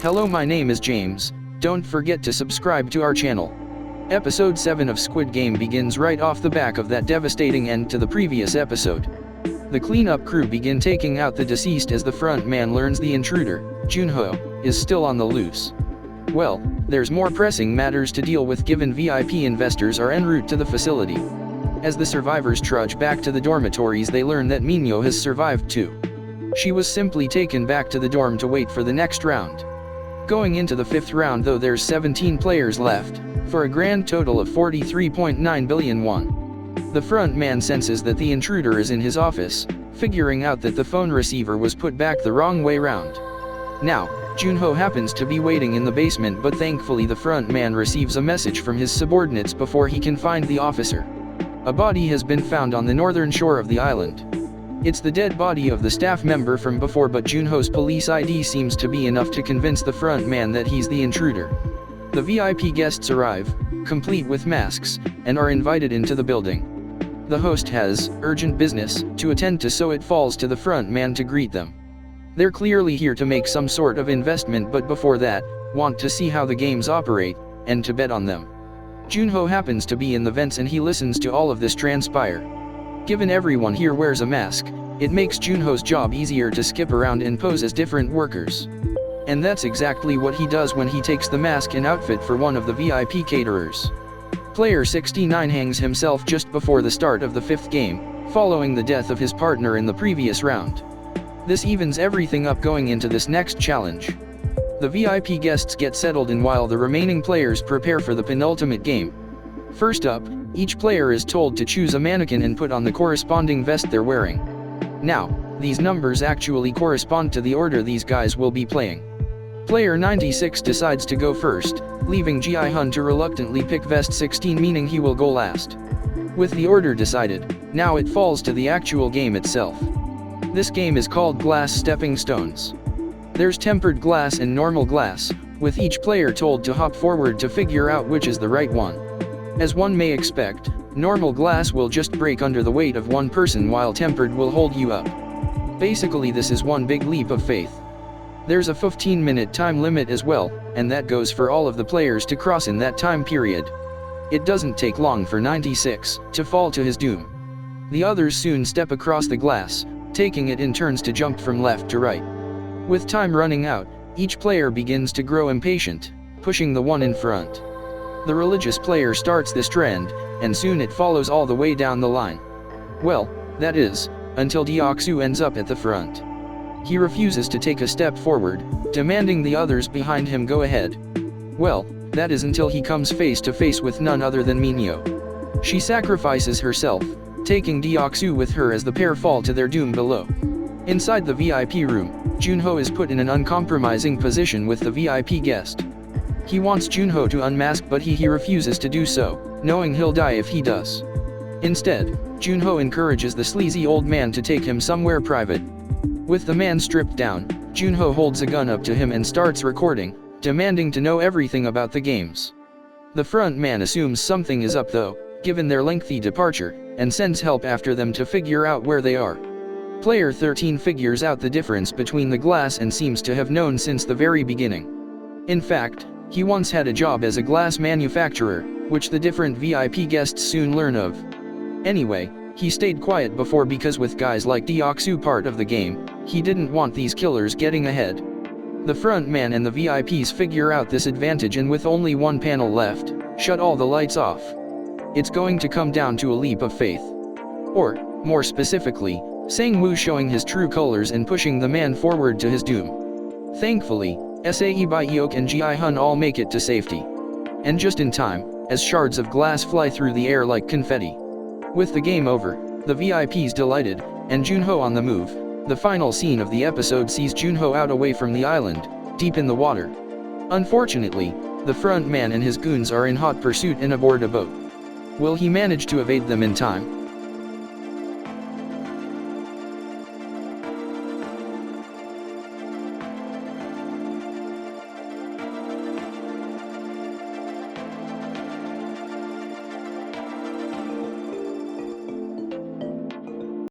Hello, my name is James. Don't forget to subscribe to our channel. Episode 7 of Squid Game begins right off the back of that devastating end to the previous episode. The cleanup crew begin taking out the deceased as the front man learns the intruder, Joon-Ho, is still on the loose. Well, there's more pressing matters to deal with given VIP investors are en route to the facility. As the survivors trudge back to the dormitories, they learn that Mi-Nyeo has survived too. She was simply taken back to the dorm to wait for the next round. Going into the 5th round though, there's 17 players left, for a grand total of 43.9 billion won. The front man senses that the intruder is in his office, figuring out that the phone receiver was put back the wrong way round. Now, Joon-Ho happens to be waiting in the basement, but thankfully the front man receives a message from his subordinates before he can find the officer. A body has been found on the northern shore of the island. It's the dead body of the staff member from before, but Joon-Ho's police ID seems to be enough to convince the front man that he's the intruder. The VIP guests arrive, complete with masks, and are invited into the building. The host has urgent business to attend to, so it falls to the front man to greet them. They're clearly here to make some sort of investment, but before that, want to see how the games operate, and to bet on them. Joon-Ho happens to be in the vents and he listens to all of this transpire. Given everyone here wears a mask, it makes Joon-Ho's job easier to skip around and pose as different workers. And that's exactly what he does when he takes the mask and outfit for one of the VIP caterers. Player 69 hangs himself just before the start of the 5th game, following the death of his partner in the previous round. This evens everything up going into this next challenge. The VIP guests get settled in while the remaining players prepare for the penultimate game. First up, each player is told to choose a mannequin and put on the corresponding vest they're wearing. Now, these numbers actually correspond to the order these guys will be playing. Player 96 decides to go first, leaving Ji-hun to reluctantly pick vest 16, meaning he will go last. With the order decided, now it falls to the actual game itself. This game is called Glass Stepping Stones. There's tempered glass and normal glass, with each player told to hop forward to figure out which is the right one. As one may expect, normal glass will just break under the weight of one person while tempered will hold you up. Basically this is one big leap of faith. There's a 15-minute time limit as well, and that goes for all of the players to cross in that time period. It doesn't take long for 96 to fall to his doom. The others soon step across the glass, taking it in turns to jump from left to right. With time running out, each player begins to grow impatient, pushing the one in front. The religious player starts this trend, and soon it follows all the way down the line. Well, that is, until Deok-soo ends up at the front. He refuses to take a step forward, demanding the others behind him go ahead. Well, that is until he comes face to face with none other than Mi-Nyeo. She sacrifices herself, taking Deok-soo with her as the pair fall to their doom below. Inside the VIP room, Joon-Ho is put in an uncompromising position with the VIP guest. He wants Joon-Ho to unmask, but he refuses to do so, knowing he'll die if he does. Instead, Joon-Ho encourages the sleazy old man to take him somewhere private. With the man stripped down, Joon-Ho holds a gun up to him and starts recording, demanding to know everything about the games. The front man assumes something is up though, given their lengthy departure, and sends help after them to figure out where they are. Player 13 figures out the difference between the glass and seems to have known since the very beginning. In fact, he once had a job as a glass manufacturer, which the different VIP guests soon learn of. Anyway, he stayed quiet before because with guys like Deok-soo part of the game, he didn't want these killers getting ahead. The front man and the VIPs figure out this advantage, and with only one panel left, shut all the lights off. It's going to come down to a leap of faith. Or, more specifically, Sang-woo showing his true colors and pushing the man forward to his doom. Thankfully, Sae By-eok and Ji-hun all make it to safety. And just in time, as shards of glass fly through the air like confetti. With the game over, the VIPs delighted, and Joon-Ho on the move. The final scene of the episode sees Joon-Ho out away from the island, deep in the water. Unfortunately, the front man and his goons are in hot pursuit and aboard a boat. Will he manage to evade them in time?